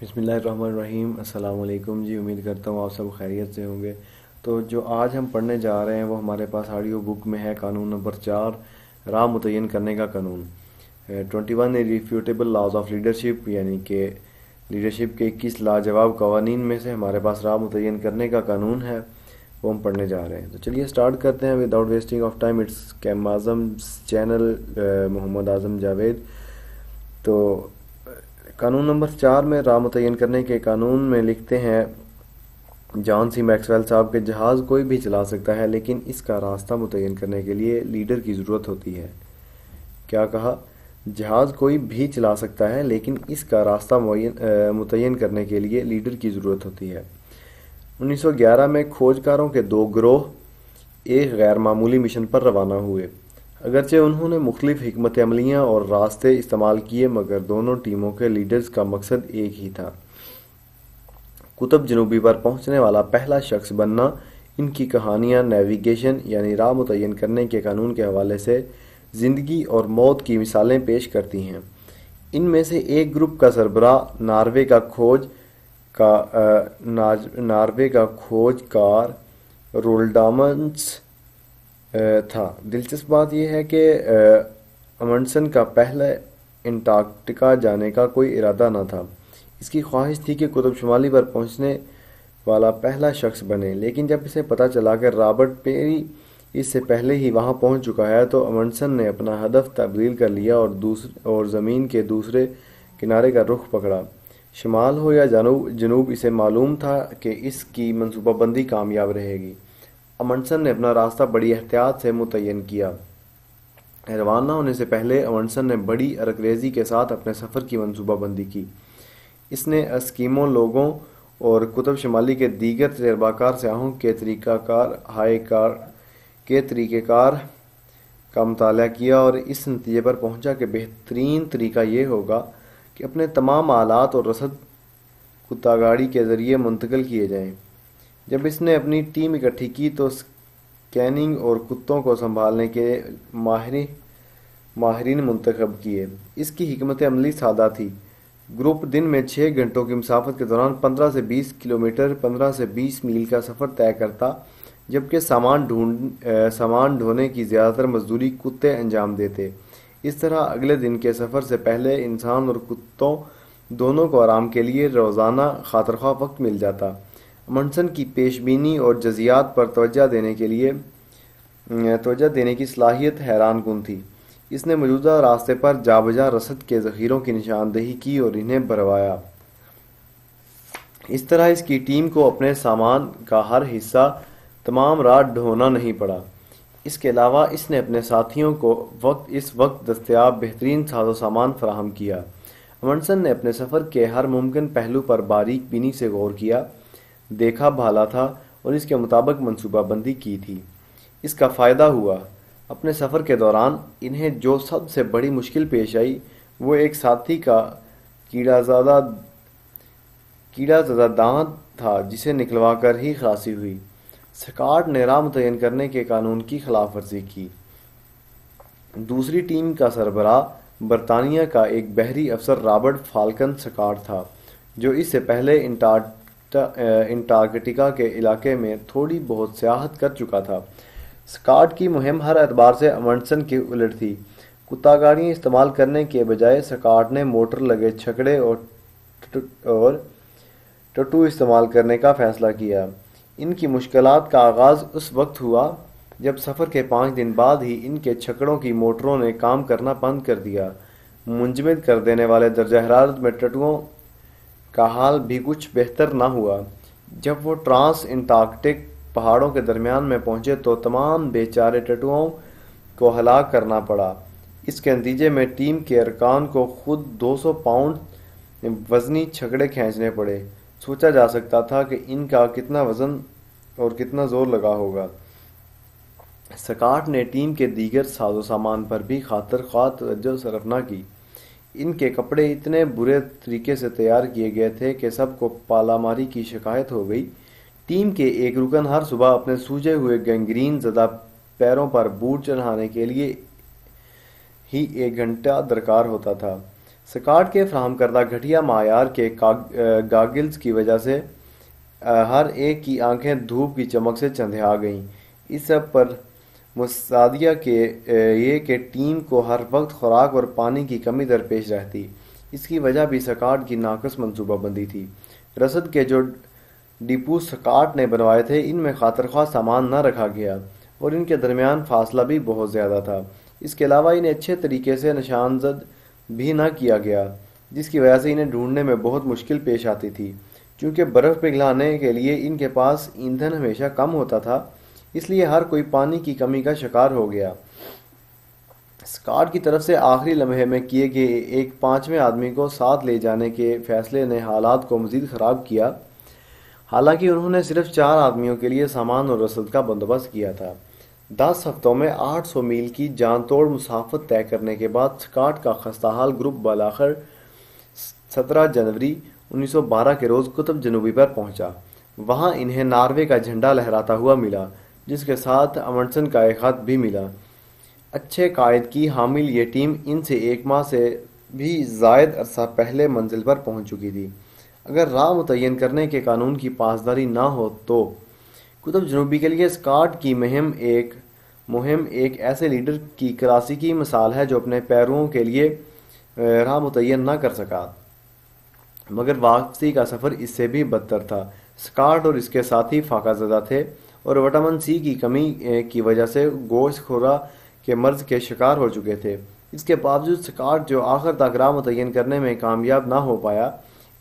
بسم اللہ الرحمن الرحیم۔ السلام علیکم جی، امید کرتا ہوں آپ سب خیریت سے ہوں گے۔ تو جو آج ہم پڑھنے جا رہے ہیں وہ ہمارے پاس آڈیو بک میں ہے قانون نمبر 4، راہ متعین کرنے کا قانون۔ 21 ریفیوٹیبل لاز آف لیڈرشپ، یعنی کہ لیڈرشپ کے 21 لاجواب قوانین میں سے ہمارے پاس راہ متعین کرنے کا قانون ہے، وہ ہم پڑھنے جا رہے ہیں۔ تو چلیے سٹارٹ کرتے ہیں without wasting of time. It's کیم اعظم چینل، محمد اعظم جاوید۔ تو قانون نمبر 4 میں راہ متعین کرنے کے قانون میں لکھتے ہیں، جان سی میکسویل صاحب کے جہاز کوئی بھی چلا سکتا ہے لیکن اس کا راستہ متعین کرنے کے لیے لیڈر کی ضرورت ہوتی ہے۔ کیا کہا؟ جہاز کوئی بھی چلا سکتا ہے لیکن اس کا راستہ متعین کرنے کے لیے لیڈر کی ضرورت ہوتی ہے۔ 1911 میں کھوجکاروں کے 2 گروہ ایک غیر معمولی مشن پر روانہ ہوئے۔ اگرچہ انہوں نے مختلف حکمت عملیاں اور راستے استعمال کیے مگر دونوں ٹیموں کے لیڈرز کا مقصد ایک ہی تھا، قطب جنوبی پر پہنچنے والا پہلا شخص بننا۔ ان کی کہانیاں نیویگیشن یعنی راہ متعین کرنے کے قانون کے حوالے سے زندگی اور موت کی مثالیں پیش کرتی ہیں۔ ان میں سے ایک گروپ کا سربراہ ناروے کا کھوج کار رولڈامنس تھا۔ دلچسپ بات یہ ہے کہ امنڈسن کا پہلے انٹارکٹیکا جانے کا کوئی ارادہ نہ تھا۔ اس کی خواہش تھی کہ قطب شمالی پر پہنچنے والا پہلا شخص بنے، لیکن جب اسے پتہ چلا کہ رابرٹ پیری اس سے پہلے ہی وہاں پہنچ چکا ہے تو امنڈسن نے اپنا ہدف تبدیل کر لیا اور زمین کے دوسرے کنارے کا رخ پکڑا۔ شمال ہو یا جنوب، اسے معلوم تھا کہ اس کی منصوبہ بندی کامیاب رہے گی۔ امنڈسن نے اپنا راستہ بڑی احتیاط سے متعین کیا۔ روانہ ہونے سے پہلے امنڈسن نے بڑی عرق کے ساتھ اپنے سفر کی منصوبہ بندی کی۔ اس نے اسکیمو لوگوں اور قطب شمالی کے دیگر تجربہ کار سیاحوں کے طریقہ کار کا مطالعہ کیا اور اس نتیجے پر پہنچا کہ بہترین طریقہ یہ ہوگا کہ اپنے تمام آلات اور رسد کتا گاڑی کے ذریعے منتقل کیے جائیں۔ جب اس نے اپنی ٹیم اکٹھی کی تو اسکیننگ اور کتوں کو سنبھالنے کے ماہرین منتخب کیے۔ اس کی حکمت عملی سادہ تھی۔ گروپ دن میں 6 گھنٹوں کی مسافت کے دوران 15 سے 20 کلومیٹر 15 سے 20 میل کا سفر طے کرتا، جبکہ سامان ڈھونے کی زیادہ تر مزدوری کتے انجام دیتے۔ اس طرح اگلے دن کے سفر سے پہلے انسان اور کتوں دونوں کو آرام کے لیے روزانہ خاطرخواہ وقت مل جاتا۔ امنڈسن کی پیش بینی اور جزیات پر توجہ دینے کی صلاحیت حیران کن تھی۔ اس نے موجودہ راستے پر جا بجا رسد کے ذخیروں کی نشاندہی کی اور انہیں بھروایا۔ اس طرح اس کی ٹیم کو اپنے سامان کا ہر حصہ تمام رات ڈھونا نہیں پڑا۔ اس کے علاوہ اس نے اپنے ساتھیوں کو اس وقت دستیاب بہترین ساز و سامان فراہم کیا۔ امنڈسن نے اپنے سفر کے ہر ممکن پہلو پر باریک بینی سے غور کیا، دیکھا بھالا تھا اور اس کے مطابق منصوبہ بندی کی تھی۔ اس کا فائدہ ہوا۔ اپنے سفر کے دوران انہیں جو سب سے بڑی مشکل پیش آئی وہ ایک ساتھی کا کیڑا زدہ دانت تھا جسے نکلوا کر ہی خلاصی ہوئی۔ سکاٹ نے راہ متعین کرنے کے قانون کی خلاف ورزی کی۔ دوسری ٹیم کا سربراہ برطانیہ کا ایک بحری افسر رابرٹ فالکن سکاٹ تھا، جو اس سے پہلے انٹارکٹیکا کے علاقے میں تھوڑی بہت سیاحت کر چکا تھا۔ سکاٹ کی مہم ہر اعتبار سے امنڈسن کی الٹ تھی۔ کتا گاڑیاں استعمال کرنے کے بجائے سکاٹ نے موٹر لگے چھکڑے اور ٹٹو استعمال کرنے کا فیصلہ کیا۔ ان کی مشکلات کا آغاز اس وقت ہوا جب سفر کے 5 دن بعد ہی ان کے چھکڑوں کی موٹروں نے کام کرنا بند کر دیا۔ منجمد کر دینے والے درجہ حرارت میں ٹٹوؤں کا حال بھی کچھ بہتر نہ ہوا۔ جب وہ ٹرانس انٹارکٹک پہاڑوں کے درمیان میں پہنچے تو تمام بیچارے ٹٹوؤں کو ہلاک کرنا پڑا۔ اس کے نتیجے میں ٹیم کے ارکان کو خود 200 پاؤنڈ وزنی چھکڑے کھینچنے پڑے۔ سوچا جا سکتا تھا کہ ان کا کتنا وزن اور کتنا زور لگا ہوگا۔ سکاٹ نے ٹیم کے دیگر ساز و سامان پر بھی خاطر خواہ توجہ صرف نہ کی۔ ان کے کپڑے اتنے برے طریقے سے تیار کیے گئے تھے کہ سب کو پالا ماری کی شکایت ہو گئی۔ ٹیم کے ایک رکن ہر صبح اپنے سوجے ہوئے گینگرین زدہ پیروں پر بوٹ چڑھانے کے لیے ہی 1 گھنٹہ درکار ہوتا تھا۔ سکاٹ کے فراہم کردہ گھٹیا معیار کے گاگلز کی وجہ سے ہر ایک کی آنکھیں دھوپ کی چمک سے چندھیا گئیں۔ اس سب پر مصادیہ یہ کہ ٹیم کو ہر وقت خوراک اور پانی کی کمی درپیش رہتی۔ اس کی وجہ بھی سکاٹ کی ناقص منصوبہ بندی تھی۔ رسد کے جو ڈپو سکاٹ نے بنوائے تھے ان میں خاطر خواہ سامان نہ رکھا گیا اور ان کے درمیان فاصلہ بھی بہت زیادہ تھا۔ اس کے علاوہ انہیں اچھے طریقے سے نشان زد بھی نہ کیا گیا، جس کی وجہ سے انہیں ڈھونڈنے میں بہت مشکل پیش آتی تھی۔ چونکہ برف پگھلانے کے لیے ان کے پاس ایندھن ہمیشہ کم ہوتا تھا، اس لیے ہر کوئی پانی کی کمی کا شکار ہو گیا۔ سکاٹ کی طرف سے آخری لمحے میں کیے گئے ایک پانچویں آدمی کو ساتھ لے جانے کے فیصلے نے حالات کو مزید خراب کیا۔ حالانکہ انہوں نے صرف 4 آدمیوں کے لیے سامان اور رسد کا بندوبست کیا تھا۔ 10 ہفتوں میں 800 میل کی جان توڑ مسافت طے کرنے کے بعد سکاٹ کا خستہ حال گروپ بالآخر 17 جنوری 1912 کے روز قطب جنوبی پر پہنچا۔ وہاں انہیں ناروے کا جھنڈا لہراتا ہوا ملا، جس کے ساتھ امنڈسن کا ایک خط بھی ملا۔ اچھے قائد کی حامل یہ ٹیم ان سے 1 ماہ سے بھی زائد عرصہ پہلے منزل پر پہنچ چکی تھی۔ اگر راہ متعین کرنے کے قانون کی پاسداری نہ ہو تو قطب جنوبی کے لیے سکاٹ کی مہم ایک ایسے لیڈر کی کلاسیکی مثال ہے جو اپنے پیرووں کے لیے راہ متعین نہ کر سکا۔ مگر واپسی کا سفر اس سے بھی بدتر تھا۔ سکاٹ اور اس کے ساتھی فاقہ زدہ تھے اور وٹامن سی کی کمی کی وجہ سے گوشت خورا کے مرض کے شکار ہو چکے تھے۔ اس کے باوجود سکاٹ جو آخر تک راہ متعین کرنے میں کامیاب نہ ہو پایا،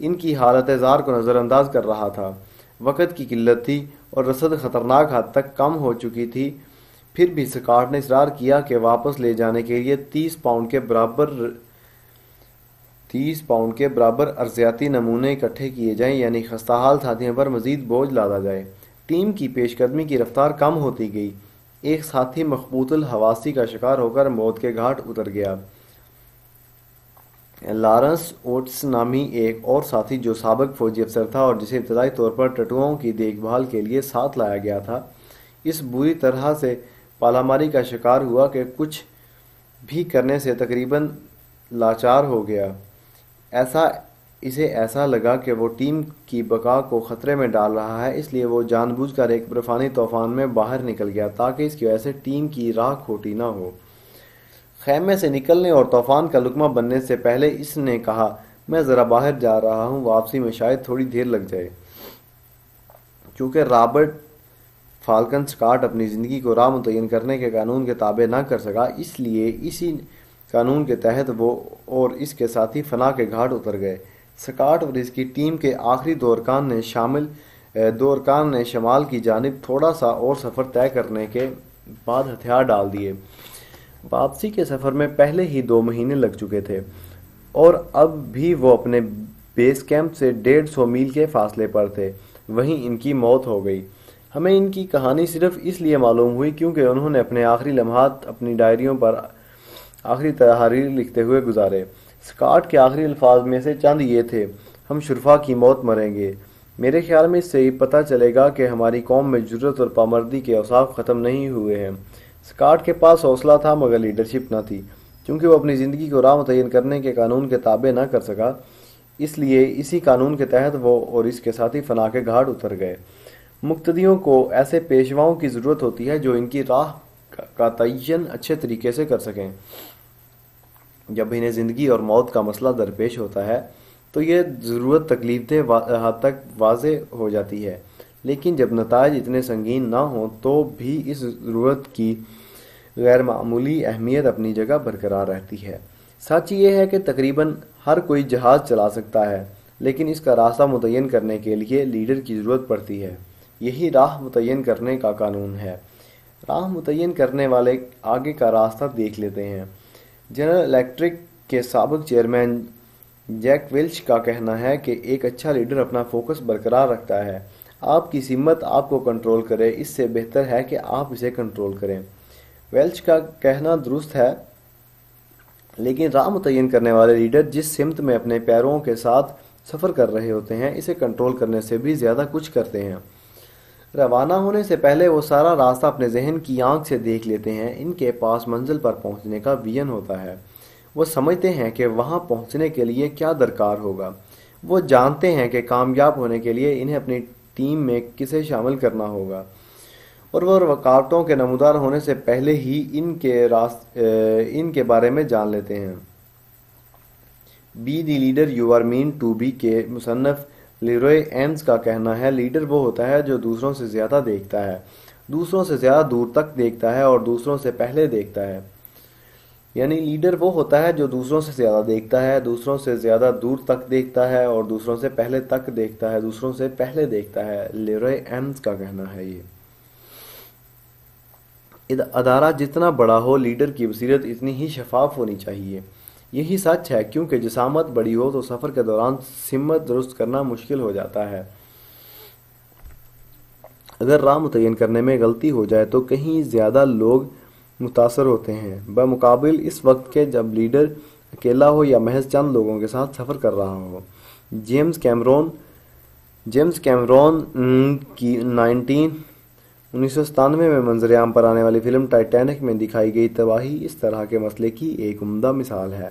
ان کی حالت زار کو نظر انداز کر رہا تھا۔ وقت کی قلت تھی اور رسد خطرناک حد تک کم ہو چکی تھی، پھر بھی سکاٹ نے اصرار کیا کہ واپس لے جانے کے لیے 30 پاؤنڈ کے برابر ارضیاتی نمونے اکٹھے کیے جائیں، یعنی خستہ حال ساتھیوں پر مزید بوجھ لادا جائے۔ ٹیم کی پیش قدمی کی رفتار کم ہوتی گئی۔ ایک ساتھی مخبوط الحواسی کا شکار ہو کر موت کے گھاٹ اتر گیا۔ لارنس اوٹس نامی ایک اور ساتھی جو سابق فوجی افسر تھا اور جسے ابتدائی طور پر ٹٹوؤں کی دیکھ بھال کے لیے ساتھ لایا گیا تھا، اس بری طرح سے پالاماری کا شکار ہوا کہ کچھ بھی کرنے سے تقریباً لاچار ہو گیا۔ اسے ایسا لگا کہ وہ ٹیم کی بقا کو خطرے میں ڈال رہا ہے، اس لیے وہ جان بوجھ کر ایک برفانی طوفان میں باہر نکل گیا تاکہ اس کی وجہ سے ٹیم کی راہ کھوٹی نہ ہو۔ خیمے سے نکلنے اور طوفان کا لقمہ بننے سے پہلے اس نے کہا، میں ذرا باہر جا رہا ہوں، واپسی میں شاید تھوڑی دیر لگ جائے۔ چونکہ رابرٹ فالکن سکاٹ اپنی زندگی کو راہ متعین کرنے کے قانون کے تابع نہ کر سکا، اس لیے اسی قانون کے تحت وہ اور اس کے ساتھی فنا کے گھاٹ اتر گئے۔ سکاٹ اور اس کی ٹیم کے آخری 2 ارکان نے شمال کی جانب تھوڑا سا اور سفر طے کرنے کے بعد ہتھیار ڈال دیے۔ واپسی کے سفر میں پہلے ہی 2 مہینے لگ چکے تھے اور اب بھی وہ اپنے بیس کیمپ سے 150 میل کے فاصلے پر تھے۔ وہیں ان کی موت ہو گئی۔ ہمیں ان کی کہانی صرف اس لیے معلوم ہوئی کیونکہ انہوں نے اپنے آخری لمحات اپنی ڈائریوں پر آخری تحریر لکھتے ہوئے گزارے۔ سکاٹ کے آخری الفاظ میں سے چند یہ تھے، ہم شرفا کی موت مریں گے۔ میرے خیال میں اس سے یہ پتہ چلے گا کہ ہماری قوم میں جرأت اور پامردی کے اوصاف ختم نہیں ہوئے ہیں۔ سکاٹ کے پاس حوصلہ تھا مگر لیڈرشپ نہ تھی۔ چونکہ وہ اپنی زندگی کو راہ متعین کرنے کے قانون کے تابع نہ کر سکا، اس لیے اسی قانون کے تحت وہ اور اس کے ساتھی فنا کے گھاٹ اتر گئے۔ مقتدیوں کو ایسے پیشواؤں کی ضرورت ہوتی ہے جو ان کی راہ کا تعین اچھے طریقے سے کر سکیں۔ جب انہیں زندگی اور موت کا مسئلہ درپیش ہوتا ہے تو یہ ضرورت تکلیف دہ حد تک واضح ہو جاتی ہے، لیکن جب نتائج اتنے سنگین نہ ہوں تو بھی اس ضرورت کی غیر معمولی اہمیت اپنی جگہ برقرار رہتی ہے۔ سچ یہ ہے کہ تقریباً ہر کوئی جہاز چلا سکتا ہے، لیکن اس کا راستہ متعین کرنے کے لیے لیڈر کی ضرورت پڑتی ہے۔ یہی راہ متعین کرنے کا قانون ہے۔ راہ متعین کرنے والے آگے کا راستہ دیکھ لیتے ہیں۔ جنرل الیکٹرک کے سابق چیئرمین جیک ویلچ کا کہنا ہے کہ ایک اچھا لیڈر اپنا فوکس برقرار رکھتا ہے۔ آپ کی سمت آپ کو کنٹرول کرے، اس سے بہتر ہے کہ آپ اسے کنٹرول کریں۔ ویلچ کا کہنا درست ہے، لیکن راہ متعین کرنے والے لیڈر جس سمت میں اپنے پیروں کے ساتھ سفر کر رہے ہوتے ہیں اسے کنٹرول کرنے سے بھی زیادہ کچھ کرتے ہیں۔ روانہ ہونے سے پہلے وہ سارا راستہ اپنے ذہن کی آنکھ سے دیکھ لیتے ہیں۔ ان کے پاس منزل پر پہنچنے کا ویژن ہوتا ہے۔ وہ سمجھتے ہیں کہ وہاں پہنچنے کے لیے کیا درکار ہوگا، وہ جانتے ہیں کہ کامیاب ہونے کے لیے انہیں اپنی ٹیم میں کسے شامل کرنا ہوگا، اور وہ رکاوٹوں کے نمودار ہونے سے پہلے ہی ان کے بارے میں جان لیتے ہیں۔ Be the leader you are meant to be کے مصنف لیروئے ایمز کا کہنا ہے، لیڈر وہ ہوتا ہے جو دوسروں سے زیادہ دیکھتا ہے، دوسروں سے زیادہ دور تک دیکھتا ہے اور دوسروں سے پہلے دیکھتا ہے۔ یعنی لیڈر وہ ہوتا ہے جو دوسروں سے زیادہ دیکھتا ہے، دوسروں سے زیادہ دور تک دیکھتا ہے اور دوسروں سے پہلے تک دیکھتا ہے، دوسروں سے پہلے دیکھتا ہے، لیروئے ایمز کا کہنا ہے۔ یہ ادارہ جتنا بڑا ہو، لیڈر کی بصیرت اتنی ہی شفاف ہونی چاہیے۔ یہی سچ ہے، کیونکہ جسامت بڑی ہو تو سفر کے دوران سمت درست کرنا مشکل ہو جاتا ہے۔ اگر راہ متعین کرنے میں غلطی ہو جائے تو کہیں زیادہ لوگ متاثر ہوتے ہیں، بمقابل اس وقت کے جب لیڈر اکیلا ہو یا محض چند لوگوں کے ساتھ سفر کر رہا ہو۔ جیمز کیمرون کی 1997 میں منظر عام پر آنے والی فلم ٹائٹینک میں دکھائی گئی تباہی اس طرح کے مسئلے کی ایک عمدہ مثال ہے۔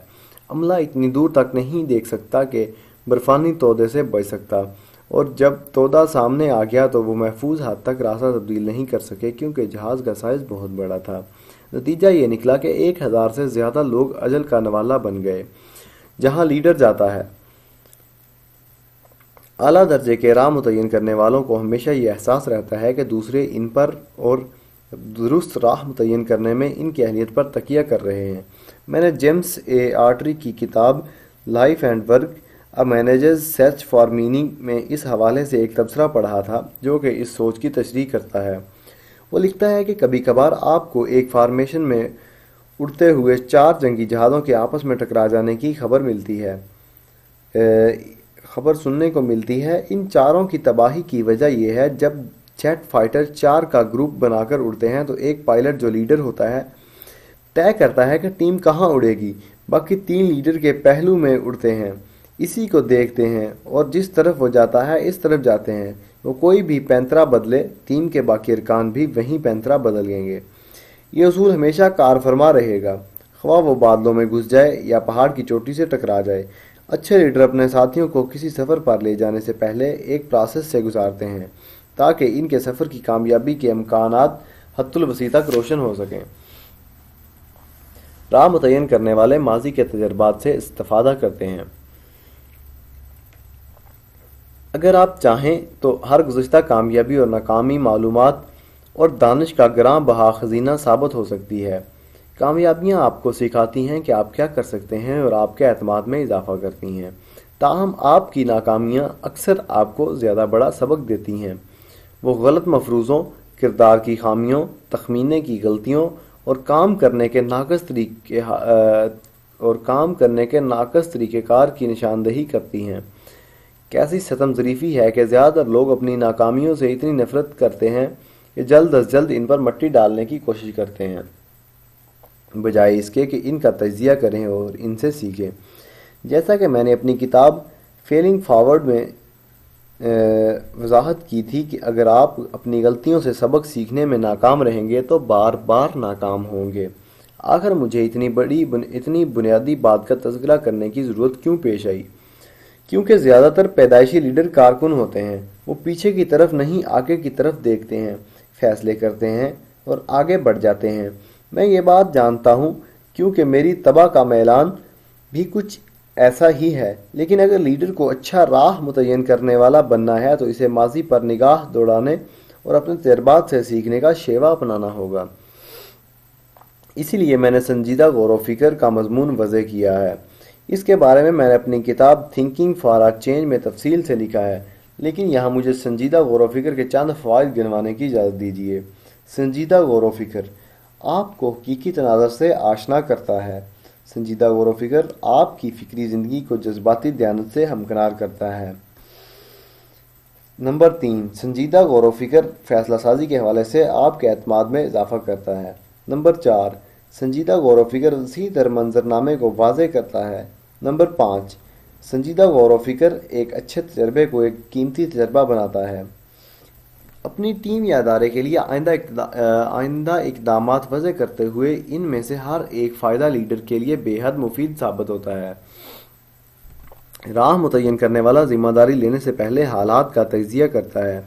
عملہ اتنی دور تک نہیں دیکھ سکتا کہ برفانی تودے سے بچ سکتا، اور جب تودا سامنے آ گیا تو وہ محفوظ حد تک راستہ تبدیل نہیں کر سکے کیونکہ جہاز کا سائز بہت بڑا تھا۔ نتیجہ یہ نکلا کہ 1000 سے زیادہ لوگ اجل کا نوالا بن گئے۔ جہاں لیڈر جاتا ہے، اعلیٰ درجے کے راہ متعین کرنے والوں کو ہمیشہ یہ احساس رہتا ہے کہ دوسرے ان پر اور درست راہ متعین کرنے میں ان کی اہلیت پر تکیہ کر رہے ہیں۔ میں نے جیمس اے آرٹری کی کتاب life and work a manager's search for meaning میں اس حوالے سے ایک تبصرہ پڑھا تھا جو کہ اس سوچ کی تشریح کرتا ہے۔ وہ لکھتا ہے کہ کبھی کبھار آپ کو ایک فارمیشن میں اڑتے ہوئے 4 جنگی جہازوں کے آپس میں ٹکرا جانے کی خبر سننے کو ملتی ہے۔ ان چاروں کی تباہی کی وجہ یہ ہے جب جیٹ فائٹر 4 کا گروپ بنا کر اڑتے ہیں تو ایک پائلٹ جو لیڈر ہوتا ہے طے کرتا ہے کہ ٹیم کہاں اڑے گی، باقی 3 لیڈر کے پہلو میں اڑتے ہیں، اسی کو دیکھتے ہیں اور جس طرف وہ جاتا ہے اس طرف جاتے ہیں۔ وہ کوئی بھی پینترا بدلے، ٹیم کے باقی ارکان بھی وہیں پینترا بدل گیں گے۔ یہ اصول ہمیشہ کار فرما رہے گا، خواہ وہ بادلوں میں گھس جائے یا پہاڑ کی چوٹی سے ٹکرا جائے۔ اچھے لیڈر اپنے ساتھیوں کو کسی سفر پر لے جانے سے پہلے ایک پروسیس سے گزارتے ہیں تاکہ ان کے سفر کی کامیابی کے امکانات حد الوسیع تک روشن ہو سکیں۔ راہ متعین کرنے والے ماضی کے تجربات سے استفادہ کرتے ہیں۔ اگر آپ چاہیں تو ہر گزشتہ کامیابی اور ناکامی معلومات اور دانش کا گراں بہا خزینہ ثابت ہو سکتی ہے۔ کامیابیاں آپ کو سکھاتی ہیں کہ آپ کیا کر سکتے ہیں اور آپ کے اعتماد میں اضافہ کرتی ہیں، تاہم آپ کی ناکامیاں اکثر آپ کو زیادہ بڑا سبق دیتی ہیں۔ وہ غلط مفروضوں، کردار کی خامیوں، تخمینے کی غلطیوں اور کام کرنے کے ناقص طریقہ کار کی نشاندہی کرتی ہیں۔ کیسی ستم ظریفی ہے کہ زیادہ تر لوگ اپنی ناکامیوں سے اتنی نفرت کرتے ہیں کہ جلد از جلد ان پر مٹی ڈالنے کی کوشش کرتے ہیں، بجائے اس کے کہ ان کا تجزیہ کریں اور ان سے سیکھیں۔ جیسا کہ میں نے اپنی کتاب فیلنگ فارورڈ میں وضاحت کی تھی کہ اگر آپ اپنی غلطیوں سے سبق سیکھنے میں ناکام رہیں گے تو بار بار ناکام ہوں گے۔ آخر مجھے اتنی بنیادی بات کا تذکرہ کرنے کی ضرورت کیوں پیش آئی؟ کیونکہ زیادہ تر پیدائشی لیڈر کارکن ہوتے ہیں۔ وہ پیچھے کی طرف نہیں آگے کی طرف دیکھتے ہیں، فیصلے کرتے ہیں اور آگے بڑھ جاتے ہیں۔ میں یہ بات جانتا ہوں کیونکہ میری طبع کا میلان بھی کچھ ایسا ہی ہے، لیکن اگر لیڈر کو اچھا راہ متعین کرنے والا بننا ہے تو اسے ماضی پر نگاہ دوڑانے اور اپنے تجربات سے سیکھنے کا شیوا اپنانا ہوگا۔ اسی لیے میں نے سنجیدہ غور و فکر کا مضمون وضع کیا ہے۔ اس کے بارے میں نے اپنی کتاب تھنکنگ فار اے چینج میں تفصیل سے لکھا ہے، لیکن یہاں مجھے سنجیدہ غور و فکر کے چند فوائد گنوانے کی اجازت دیجیے۔ سنجیدہ غور و فکر آپ کو حقیقی تناظر سے آشنا کرتا ہے۔ سنجیدہ غور و فکر آپ کی فکری زندگی کو جذباتی دیانت سے ہمکنار کرتا ہے۔ نمبر 3، سنجیدہ غور و فکر فیصلہ سازی کے حوالے سے آپ کے اعتماد میں اضافہ کرتا ہے۔ نمبر 4، سنجیدہ غور و فکر وسیع تر منظرنامے کو واضح کرتا ہے۔ نمبر 5، سنجیدہ غور و فکر ایک اچھے تجربے کو ایک قیمتی تجربہ بناتا ہے۔ اپنی ٹیم یا ادارے کے لیے آئندہ اقدامات وضع کرتے ہوئے ان میں سے ہر ایک فائدہ لیڈر کے لیے بے حد مفید ثابت ہوتا ہے۔ راہ متعین کرنے والا ذمہ داری لینے سے پہلے حالات کا تجزیہ کرتا ہے۔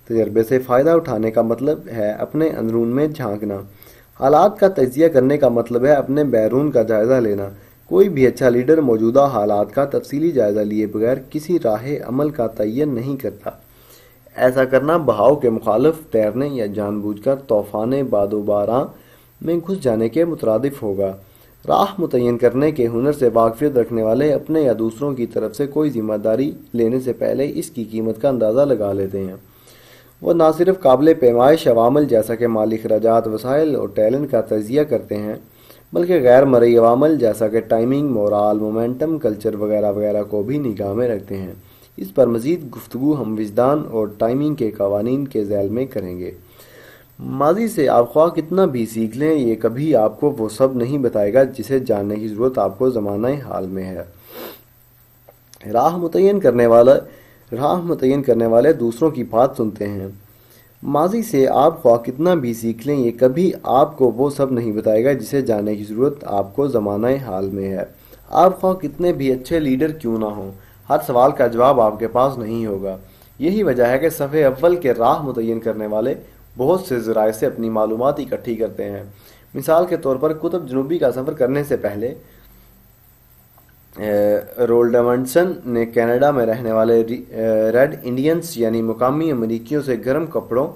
تجربے سے فائدہ اٹھانے کا مطلب ہے اپنے اندرون میں جھانکنا۔ حالات کا تجزیہ کرنے کا مطلب ہے اپنے بیرون کا جائزہ لینا۔ کوئی بھی اچھا لیڈر موجودہ حالات کا تفصیلی جائزہ لیے بغیر کسی راہ عمل کا تعین نہیں کرتا۔ ایسا کرنا بہاؤ کے مخالف تیرنے یا جان بوجھ کر طوفان باد و باران میں گھس جانے کے مترادف ہوگا۔ راہ متعین کرنے کے ہنر سے واقفیت رکھنے والے اپنے یا دوسروں کی طرف سے کوئی ذمہ داری لینے سے پہلے اس کی قیمت کا اندازہ لگا لیتے ہیں۔ وہ نہ صرف قابل پیمائش عوامل جیسا کہ مالی اخراجات، وسائل اور ٹیلنٹ کا تجزیہ کرتے ہیں، بلکہ غیر مرئی عوامل جیسا کہ ٹائمنگ، مورال، مومنٹم، کلچر وغیرہ وغیرہ کو بھی نگاہ میں رکھتے ہیں۔ اس پر مزید گفتگو ہم وجدان اور ٹائمنگ کے قوانین کے ذیل میں کریں گے۔ ماضی سے آپ خواہ کتنا بھی سیکھ لیں، یہ کبھی آپ کو وہ سب نہیں بتائے گا جسے جاننے کی ضرورت آپ کو زمانہ حال میں ہے۔ راہ متعین کرنے والے دوسروں کی بات سنتے ہیں۔ ماضی سے آپ خواہ کتنا بھی سیکھ لیں، یہ کبھی آپ کو وہ سب نہیں بتائے گا جسے جاننے کی ضرورت آپ کو زمانہ حال میں ہے۔ آپ خواہ کتنے بھی اچھے لیڈر کیوں نہ ہوں، ہر سوال کا جواب آپ کے پاس نہیں ہوگا۔ یہی وجہ ہے کہ صفحے اول کے راہ متعین کرنے والے بہت سے ذرائع سے اپنی معلومات اکٹھی کرتے ہیں۔ مثال کے طور پر قطب جنوبی کا سفر کرنے سے پہلے رولڈمنڈسن نے کینیڈا میں رہنے والے ریڈ انڈینز یعنی مقامی امریکیوں سے گرم کپڑوں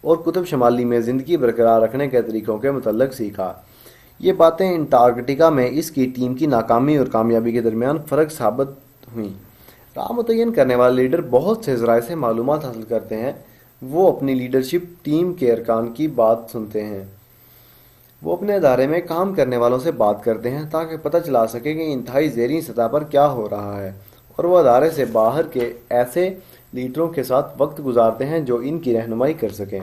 اور قطب شمالی میں زندگی برقرار رکھنے کے طریقوں کے متعلق سیکھا۔ یہ باتیں انٹارکٹیکا میں اس کی ٹیم کی ناکامی اور کامیابی کے درمیان فرق ثابت ہوئیں۔ راہ متعین کرنے والے لیڈر بہت سے ذرائع سے معلومات حاصل کرتے ہیں۔ وہ اپنی لیڈرشپ ٹیم کے ارکان کی بات سنتے ہیں۔ وہ اپنے ادارے میں کام کرنے والوں سے بات کرتے ہیں تاکہ پتہ چلا سکے کہ انتہائی زیریں سطح پر کیا ہو رہا ہے، اور وہ ادارے سے باہر کے ایسے لیڈروں کے ساتھ وقت گزارتے ہیں جو ان کی رہنمائی کر سکیں۔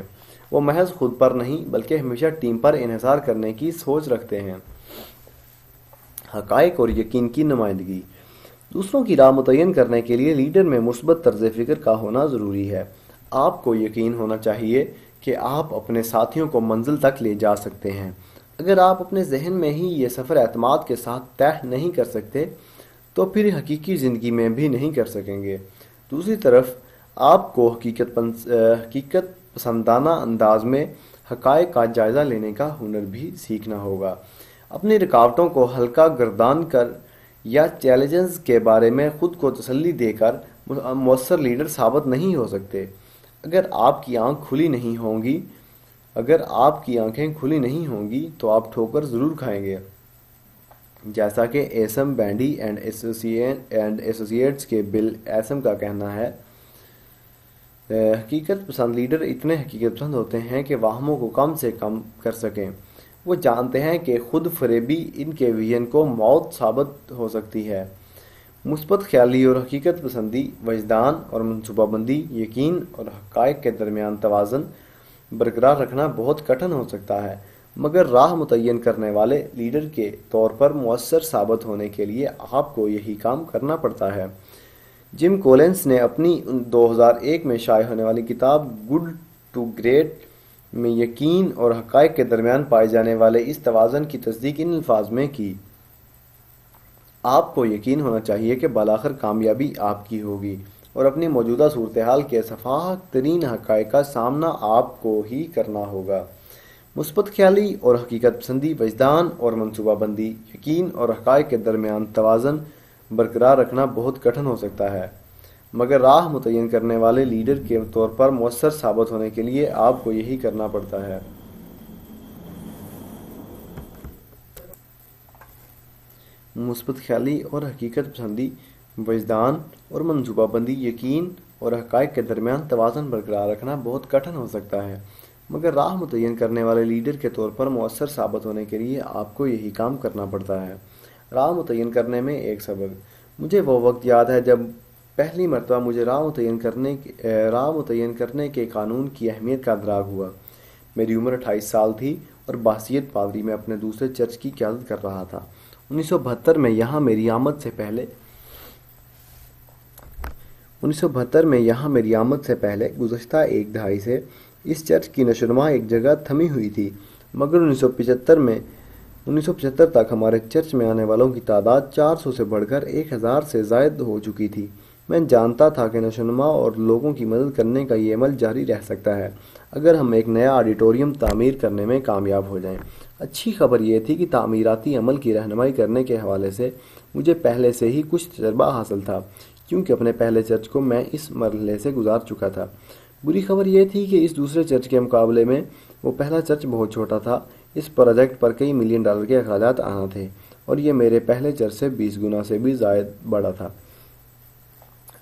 وہ محض خود پر نہیں بلکہ ہمیشہ ٹیم پر انحصار کرنے کی سوچ رکھتے ہیں۔ حقائق اور یقین کی نمائندگی۔ دوسروں کی راہ متعین کرنے کے لیے لیڈر میں مثبت طرز فکر کا ہونا ضروری ہے۔ آپ کو یقین ہونا چاہیے کہ آپ اپنے ساتھیوں کو منزل تک لے جا سکتے ہیں۔ اگر آپ اپنے ذہن میں ہی یہ سفر اعتماد کے ساتھ طے نہیں کر سکتے تو پھر حقیقی زندگی میں بھی نہیں کر سکیں گے۔ دوسری طرف آپ کو حقیقت پسندانہ انداز میں حقائق کا جائزہ لینے کا ہنر بھی سیکھنا ہوگا۔ اپنی رکاوٹوں کو ہلکا گردان کر یا چیلنجز کے بارے میں خود کو تسلی دے کر مؤثر لیڈر ثابت نہیں ہو سکتے۔ اگر آپ کی آنکھیں کھلی نہیں ہوں گی تو آپ ٹھوکر ضرور کھائیں گے۔ جیسا کہ ایسم بینڈی اینڈ ایسوسیٹس کے بل ایسم کا کہنا ہے، حقیقت پسند لیڈر اتنے حقیقت پسند ہوتے ہیں کہ واہموں کو کم سے کم کر سکیں۔ وہ جانتے ہیں کہ خود فریبی ان کے ویژن کو موت ثابت ہو سکتی ہے۔ مثبت خیالی اور حقیقت پسندی، وجدان اور منصوبہ بندی، یقین اور حقائق کے درمیان توازن برقرار رکھنا بہت کٹھن ہو سکتا ہے، مگر راہ متعین کرنے والے لیڈر کے طور پر مؤثر ثابت ہونے کے لیے آپ کو یہی کام کرنا پڑتا ہے۔ جم کولنس نے اپنی 2001 میں شائع ہونے والی کتاب گڈ ٹو گریٹ میں یقین اور حقائق کے درمیان پائے جانے والے اس توازن کی تصدیق ان الفاظ میں کی: آپ کو یقین ہونا چاہیے کہ بالآخر کامیابی آپ کی ہوگی، اور اپنی موجودہ صورتحال کے سفاہت ترین حقائق کا سامنا آپ کو ہی کرنا ہوگا۔ مثبت خیالی اور حقیقت پسندی، وجدان اور منصوبہ بندی، یقین اور حقائق کے درمیان توازن برقرار رکھنا بہت کٹھن ہو سکتا ہے، مگر راہ متعین کرنے والے لیڈر کے طور پر مؤثر ثابت ہونے کے لیے آپ کو یہی کرنا پڑتا ہے۔ مثبت خیالی اور حقیقت پسندی، وجدان اور منصوبہ بندی، یقین اور حقائق کے درمیان توازن برقرار رکھنا بہت کٹھن ہو سکتا ہے، مگر راہ متعین کرنے والے لیڈر کے طور پر مؤثر ثابت ہونے کے لیے آپ کو یہی کام کرنا پڑتا ہے۔ راہ متعین کرنے میں ایک سبق۔ مجھے وہ وقت یاد ہے جب پہلی مرتبہ مجھے راہ متعین کرنے کے قانون کی اہمیت کا ادراک ہوا۔ میری عمر 28 سال تھی اور بحیثیت پادری میں اپنے دوسرے چرچ کی قیادت کر رہا تھا۔ 1972 میں یہاں میری آمد سے پہلے 1972 میں یہاں میری آمد سے پہلے گزشتہ ایک دہائی سے اس چرچ کی نشوونما ایک جگہ تھمی ہوئی تھی، مگر 1975 تک ہمارے چرچ میں آنے والوں کی تعداد 400 سے بڑھ کر 1000 سے زائد ہو چکی تھی۔ میں جانتا تھا کہ نشوونما اور لوگوں کی مدد کرنے کا یہ عمل جاری رہ سکتا ہے اگر ہم ایک نیا آڈیٹوریم تعمیر کرنے میں کامیاب ہو جائیں۔ اچھی خبر یہ تھی کہ تعمیراتی عمل کی رہنمائی کرنے کے حوالے سے مجھے پہلے سے ہی کچھ تجربہ حاصل تھا، کیونکہ اپنے پہلے چرچ کو میں اس مرحلے سے گزار چکا تھا۔ بری خبر یہ تھی کہ اس دوسرے چرچ کے مقابلے میں وہ پہلا چرچ بہت چھوٹا تھا۔ اس پروجیکٹ پر کئی ملین ڈالر کے اخراجات آنا تھے اور یہ میرے پہلے چرچ سے 20 گنا سے بھی زائد بڑا تھا۔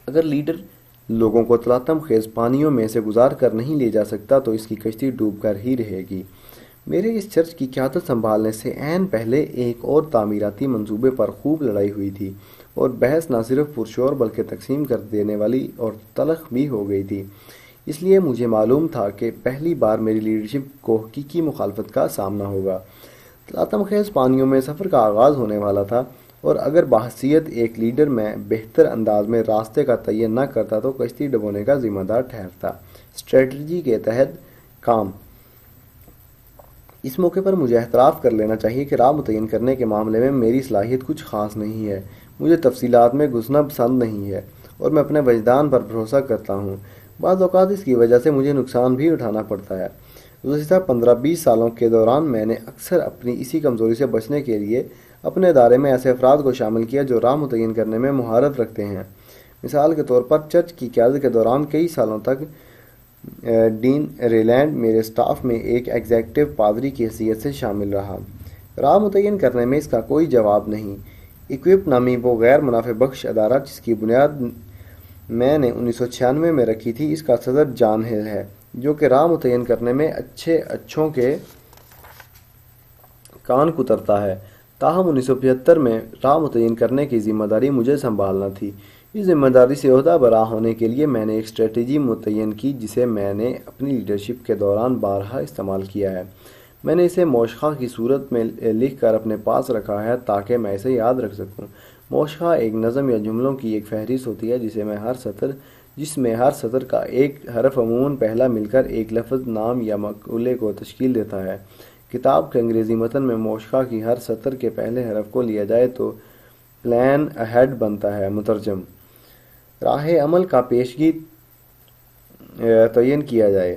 اگر لیڈر لوگوں کو تلاطم خیز پانیوں میں سے گزار کر نہیں لے جا سکتا تو اس کی کشتی ڈوب کر ہی رہے گی۔ میرے اس چرچ کی قیادت سنبھالنے سے عین پہلے ایک اور تعمیراتی منصوبے پر خوب لڑائی ہوئی تھی اور بحث نہ صرف پرشور بلکہ تقسیم کر دینے والی اور تلخ بھی ہو گئی تھی۔ اس لیے مجھے معلوم تھا کہ پہلی بار میری لیڈرشپ کو حقیقی مخالفت کا سامنا ہوگا۔ تلاطم خیز پانیوں میں سفر کا آغاز ہونے والا تھا اور اگر بحیثیت ایک لیڈر میں بہتر انداز میں راستے کا تعین نہ کرتا تو کشتی ڈبونے کا ذمہ دار ٹھہرتا۔ اسٹریٹجی کے تحت کام۔ اس موقع پر مجھے اعتراف کر لینا چاہیے کہ راہ متعین کرنے کے معاملے میں میری صلاحیت کچھ خاص نہیں ہے۔ مجھے تفصیلات میں گھسنا پسند نہیں ہے اور میں اپنے وجدان پر بھروسہ کرتا ہوں۔ بعض اوقات اس کی وجہ سے مجھے نقصان بھی اٹھانا پڑتا ہے۔ گزشتہ 15-20 سالوں کے دوران میں نے اکثر اپنی اسی کمزوری سے بچنے کے لیے اپنے ادارے میں ایسے افراد کو شامل کیا جو راہ متعین کرنے میں مہارت رکھتے ہیں۔ مثال کے طور پر چرچ کی قیادت کے دوران کئی سالوں تک ڈین ریلینڈ میرے سٹاف میں ایک ایگزیکٹو پادری کی حیثیت سے شامل رہا۔ راہ متعین کرنے میں اس کا کوئی جواب نہیں۔ ایکوپ نامی وہ غیر منافع بخش ادارہ جس کی بنیاد میں نے 1996 میں رکھی تھی، اس کا صدر جان ہل ہے، جو کہ راہ متعین کرنے میں اچھوں کے کان کترتا ہے۔ تاہم 1975 میں راہ متعین کرنے کی ذمہ داری مجھے سنبھالنا تھی۔ اس ذمہ داری سے عہدہ برآ ہونے کے لیے میں نے ایک اسٹریٹجی متعین کی جسے میں نے اپنی لیڈرشپ کے دوران بارہا استعمال کیا ہے۔ میں نے اسے موشخہ کی صورت میں لکھ کر اپنے پاس رکھا ہے تاکہ میں اسے یاد رکھ سکوں۔ موشخہ ایک نظم یا جملوں کی ایک فہرست ہوتی ہے جس میں ہر سطر کا ایک حرف عموماً پہلا مل کر ایک لفظ، نام یا مقولے کو تشکیل دیتا ہے۔ کتاب کے انگریزی متن میں موشخہ کی ہر سطر کے پہلے حرف کو لیا جائے تو پلان اہیڈ بنتا ہے۔ مترجم۔ راہ عمل کا پیشگی تعین کیا جائے۔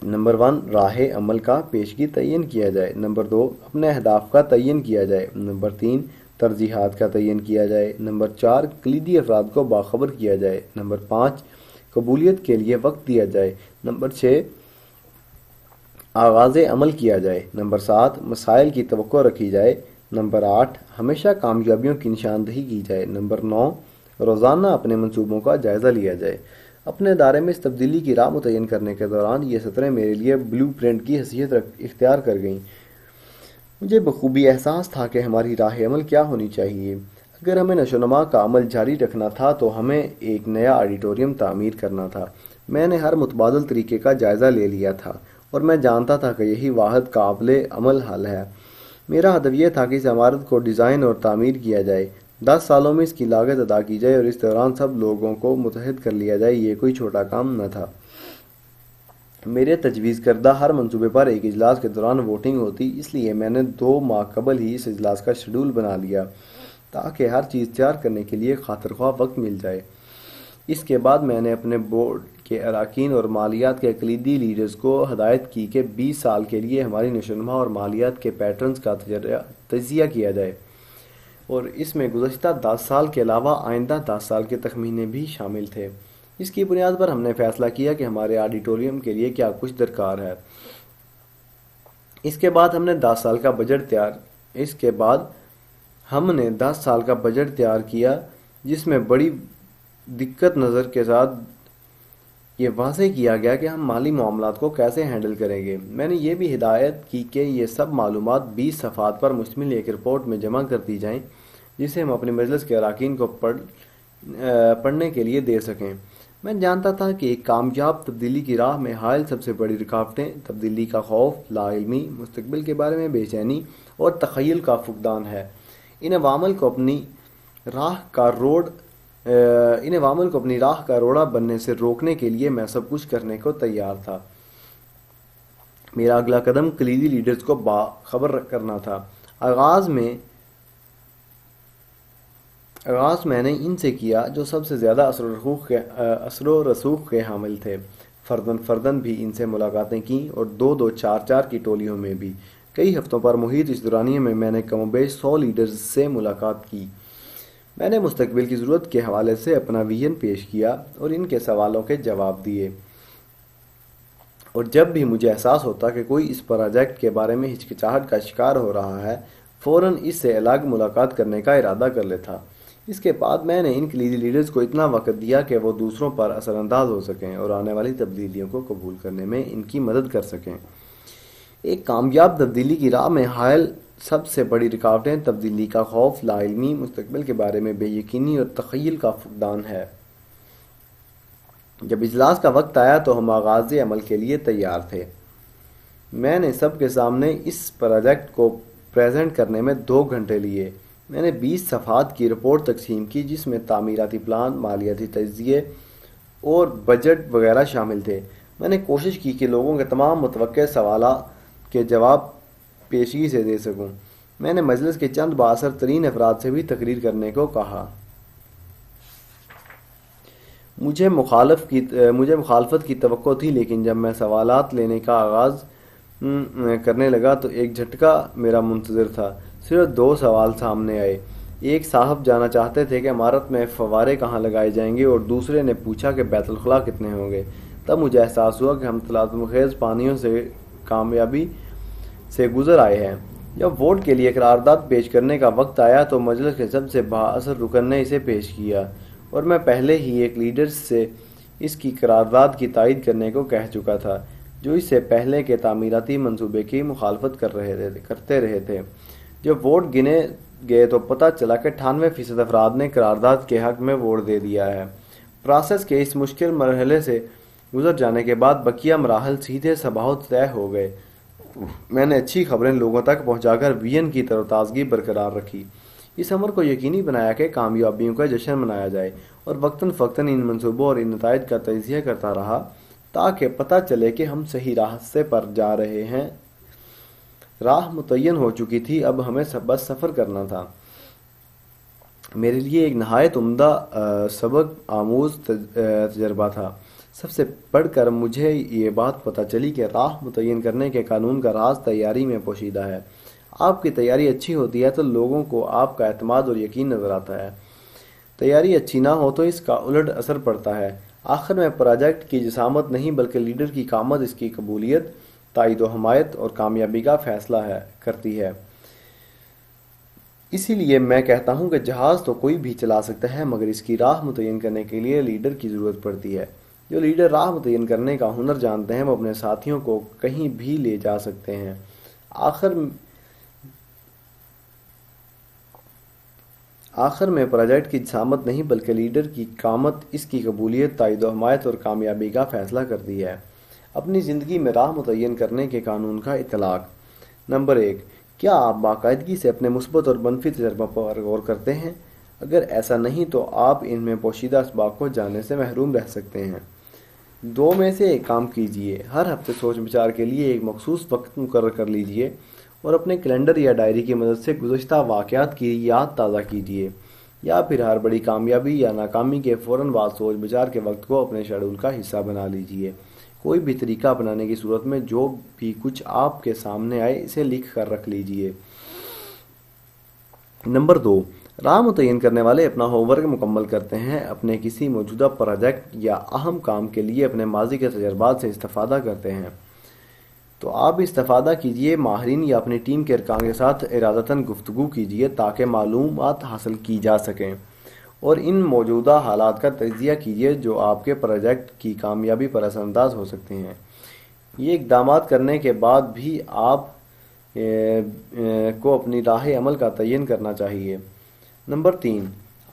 نمبر 1، راہ عمل کا پیشگی تعین کیا جائے۔ نمبر 2، اپنے اہداف کا تعین کیا جائے۔ نمبر 3، ترجیحات کا تعین کیا جائے۔ نمبر 4، کلیدی افراد کو باخبر کیا جائے۔ نمبر 5، قبولیت کے لیے وقت دیا جائے۔ نمبر 6، آغاز عمل کیا جائے۔ نمبر 7، مسائل کی توقع رکھی جائے۔ نمبر 8، ہمیشہ کامیابیوں کی نشاندہی کی جائے۔ نمبر 9، روزانہ اپنے منصوبوں کا جائزہ لیا جائے۔ اپنے ادارے میں اس تبدیلی کی راہ متعین کرنے کے دوران یہ سطریں میرے لیے بلیو پرنٹ کی حیثیت اختیار کر گئیں۔ مجھے بخوبی احساس تھا کہ ہماری راہ عمل کیا ہونی چاہیے۔ اگر ہمیں نشوونما کا عمل جاری رکھنا تھا تو ہمیں ایک نیا آڈیٹوریم تعمیر کرنا تھا۔ میں نے ہر متبادل طریقے کا جائزہ لے لیا تھا اور میں جانتا تھا کہ یہی واحد قابل عمل حل ہے۔ میرا ہدف یہ تھا کہ اس عمارت کو ڈیزائن اور تعمیر کیا جائے، 10 سالوں میں اس کی لاگت ادا کی جائے اور اس دوران سب لوگوں کو متحد کر لیا جائے۔ یہ کوئی چھوٹا کام نہ تھا۔ میرے تجویز کردہ ہر منصوبے پر ایک اجلاس کے دوران ووٹنگ ہوتی، اس لیے میں نے 2 ماہ قبل ہی اس اجلاس کا شیڈول بنا لیا تاکہ ہر چیز تیار کرنے کے لیے خاطر خواہ وقت مل جائے۔ اس کے بعد میں نے اپنے بورڈ کے اراکین اور مالیات کے کلیدی لیڈرز کو ہدایت کی کہ 20 سال کے لیے ہماری نشوونما اور مالیات کے پیٹرنز کا تجزیہ کیا جائے اور اس میں گزشتہ 10 سال کے علاوہ آئندہ 10 سال کے تخمینے بھی شامل تھے۔ اس کی بنیاد پر ہم نے فیصلہ کیا کہ ہمارے آڈیٹوریم کے لیے کیا کچھ درکار ہے۔ اس کے بعد ہم نے 10 سال کا بجٹ تیار کیا جس میں بڑی دقت نظر کے ساتھ یہ واضح کیا گیا کہ ہم مالی معاملات کو کیسے ہینڈل کریں گے۔ میں نے یہ بھی ہدایت کی کہ یہ سب معلومات 20 صفحات پر مشتمل ایک رپورٹ میں جمع کر دی جائیں جسے ہم اپنی مجلس کے اراکین کو پڑھنے کے لیے دے سکیں۔ میں جانتا تھا کہ ایک کامیاب تبدیلی کی راہ میں حائل سب سے بڑی رکاوٹیں تبدیلی کا خوف، لا علمی، مستقبل کے بارے میں بے چینی اور تخیل کا فقدان ہے۔ ان عوامل کو اپنی راہ کا روڈ ان عوامل کو اپنی راہ کا روڑا بننے سے روکنے کے لیے میں سب کچھ کرنے کو تیار تھا۔ میرا اگلا قدم کلیدی لیڈرز کو باخبر کرنا تھا۔ آغاز میں نے ان سے کیا جو سب سے زیادہ اثر و رسوخ کے حامل تھے۔ فردن بھی ان سے ملاقاتیں کیں اور 2-2 4-4 کی ٹولیوں میں بھی کئی ہفتوں پر محیط اس دورانیے میں نے کم و بیش 100 لیڈرز سے ملاقات کی۔ میں نے مستقبل کی ضرورت کے حوالے سے اپنا ویژن پیش کیا اور ان کے سوالوں کے جواب دیے، اور جب بھی مجھے احساس ہوتا کہ کوئی اس پروجیکٹ کے بارے میں ہچکچاہٹ کا شکار ہو رہا ہے، فوراً اس سے الگ ملاقات کرنے کا ارادہ کر لیتا۔ اس کے بعد میں نے ان کلیدی لیڈرز کو اتنا وقت دیا کہ وہ دوسروں پر اثر انداز ہو سکیں اور آنے والی تبدیلیوں کو قبول کرنے میں ان کی مدد کر سکیں۔ ایک کامیاب تبدیلی کی راہ میں حائل سب سے بڑی رکاوٹیں تبدیلی کا خوف، لا علمی، مستقبل کے بارے میں بے یقینی اور تخیل کا فقدان ہے۔ جب اجلاس کا وقت آیا تو ہم آغاز عمل کے لیے تیار تھے۔ میں نے سب کے سامنے اس پروجیکٹ کو پریزنٹ کرنے میں 2 گھنٹے لیے۔ میں نے 20 صفحات کی رپورٹ تقسیم کی جس میں تعمیراتی پلان، مالیاتی تجزیے اور بجٹ وغیرہ شامل تھے۔ میں نے کوشش کی کہ لوگوں کے تمام متوقع سوالات کے جواب پیشگی سے دے سکوں۔ میں نے مجلس کے چند بااثر ترین افراد سے بھی تقریر کرنے کو کہا۔ مجھے مخالفت کی توقع تھی، لیکن جب میں سوالات لینے کا آغاز کرنے لگا تو ایک جھٹکا میرا منتظر تھا۔ صرف 2 سوال سامنے آئے۔ ایک صاحب جاننا چاہتے تھے کہ عمارت میں فوارے کہاں لگائے جائیں گے، اور دوسرے نے پوچھا کہ بیت الخلاء کتنے ہوں گے۔ تب مجھے احساس ہوا کہ ہم تلاطم خیز پانیوں سے کامیابی سے گزر آئے ہیں۔ جب ووٹ کے لیے قرارداد پیش کرنے کا وقت آیا تو مجلس کے سب سے بااثر رکن نے اسے پیش کیا، اور میں پہلے ہی ایک لیڈر سے اس کی قرارداد کی تائید کرنے کو کہہ چکا تھا جو اس سے پہلے کے تعمیراتی منصوبے کی مخالفت کرتے رہے تھے۔ جب ووٹ گنے گئے تو پتہ چلا کہ 98% افراد نے قرارداد کے حق میں ووٹ دے دیا ہے۔ پروسیس کے اس مشکل مرحلے سے گزر جانے کے بعد بقیہ مراحل سیدھے صباحت طے ہو گئے۔ میں نے اچھی خبریں لوگوں تک پہنچا کر ویژن کی تر و تازگی برقرار رکھی۔ اس امر کو یقینی بنایا کہ کامیابیوں کا جشن منایا جائے، اور وقتاً فوقتاً ان منصوبوں اور ان نتائج کا تجزیہ کرتا رہا تاکہ پتہ چلے کہ ہم صحیح راستے پر جا رہے ہیں۔ راہ متعین ہو چکی تھی، اب ہمیں بس سفر کرنا تھا۔ میرے لیے ایک نہایت عمدہ سبق آموز تجربہ تھا۔ سب سے بڑھ کر مجھے یہ بات پتہ چلی کہ راہ متعین کرنے کے قانون کا راز تیاری میں پوشیدہ ہے۔ آپ کی تیاری اچھی ہوتی ہے تو لوگوں کو آپ کا اعتماد اور یقین نظر آتا ہے۔ تیاری اچھی نہ ہو تو اس کا الٹ اثر پڑتا ہے۔ آخر میں پروجیکٹ کی جسامت نہیں بلکہ لیڈر کی قامت اس کی قبولیت، تائید و حمایت اور کامیابی کا فیصلہ کرتی ہے۔ اسی لیے میں کہتا ہوں کہ جہاز تو کوئی بھی چلا سکتا ہے، مگر اس کی راہ متعین کرنے کے لیے لیڈر کی ضرورت پڑتی ہے۔ جو لیڈر راہ متعین کرنے کا ہنر جانتے ہیں وہ اپنے ساتھیوں کو کہیں بھی لے جا سکتے ہیں۔ آخر میں پروجیکٹ کی جسامت نہیں بلکہ لیڈر کی قامت اس کی قبولیت، تائید و حمایت اور کامیابی کا فیصلہ کرتی ہے۔ اپنی زندگی میں راہ متعین کرنے کے قانون کا اطلاق۔ نمبر 1، کیا آپ باقاعدگی سے اپنے مثبت اور منفی تجربہ پر غور کرتے ہیں؟ اگر ایسا نہیں تو آپ ان میں پوشیدہ اسباق کو جاننے سے محروم رہ سکتے ہیں۔ 2 میں سے ایک کام کیجیے۔ ہر ہفتے سوچ بچار کے لیے ایک مخصوص وقت مقرر کر لیجیے اور اپنے کیلنڈر یا ڈائری کی مدد سے گزشتہ واقعات کی یاد تازہ کیجیے، یا پھر ہر بڑی کامیابی یا ناکامی کے فوراً بعد سوچ بچار کے وقت کو اپنے شیڈول کا حصہ بنا لیجیے۔ کوئی بھی طریقہ اپنانے کی صورت میں جو بھی کچھ آپ کے سامنے آئے اسے لکھ کر رکھ لیجیے۔ نمبر 2، راہ متعین کرنے والے اپنا ہوم ورک مکمل کرتے ہیں، اپنے کسی موجودہ پروجیکٹ یا اہم کام کے لیے اپنے ماضی کے تجربات سے استفادہ کرتے ہیں۔ تو آپ استفادہ کیجیے، ماہرین یا اپنی ٹیم کے ارکان کے ساتھ ارادتاً گفتگو کیجیے تاکہ معلومات حاصل کی جا سکیں، اور ان موجودہ حالات کا تجزیہ کیجیے جو آپ کے پروجیکٹ کی کامیابی پر اثر انداز ہو سکتے ہیں۔ یہ اقدامات کرنے کے بعد بھی آپ کو اپنی راہ عمل کا تعین کرنا چاہیے۔ نمبر 3،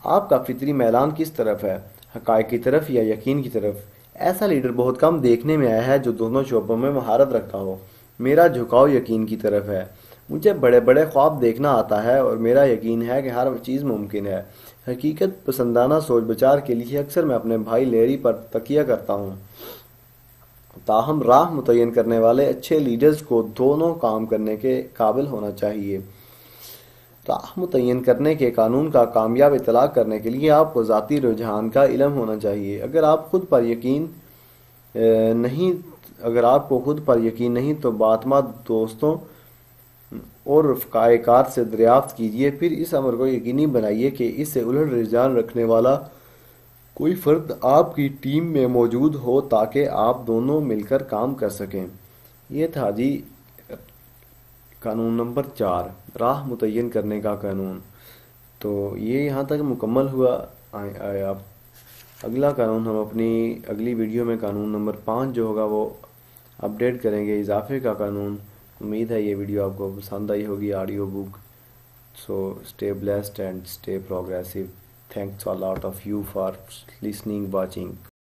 آپ کا فطری میلان کس طرف ہے، حقائق کی طرف یا یقین کی طرف؟ ایسا لیڈر بہت کم دیکھنے میں آیا ہے جو دونوں شعبوں میں مہارت رکھتا ہو۔ میرا جھکاؤ یقین کی طرف ہے۔ مجھے بڑے بڑے خواب دیکھنا آتا ہے اور میرا یقین ہے کہ ہر چیز ممکن ہے۔ حقیقت پسندانہ سوچ بچار کے لیے اکثر میں اپنے بھائی لیری پر تکیہ کرتا ہوں، تاہم راہ متعین کرنے والے اچھے لیڈرز کو دونوں کام کرنے کے قابل ہونا چاہیے۔ راہ متعین کرنے کے قانون کا کامیاب اطلاق کرنے کے لیے آپ کو ذاتی رجحان کا علم ہونا چاہیے۔ اگر آپ کو خود پر یقین نہیں تو باعتماد دوستوں اور رفقائے کار سے دریافت کیجیے، پھر اس امر کو یقینی بنائیے کہ اس سے الٹ رجحان رکھنے والا کوئی فرد آپ کی ٹیم میں موجود ہو تاکہ آپ دونوں مل کر کام کر سکیں۔ یہ تھا جی قانون نمبر 4، راہ متعین کرنے کا قانون۔ تو یہ یہاں تک مکمل ہوا۔ اب اگلا قانون ہم اپنی اگلی ویڈیو میں قانون نمبر 5 جو ہوگا وہ اپڈیٹ کریں گے، اضافے کا قانون۔ امید ہے یہ ویڈیو آپ کو پسند آئی ہوگی، audio book. So stay blessed and stay progressive. Thanks a lot of you for listening, watching.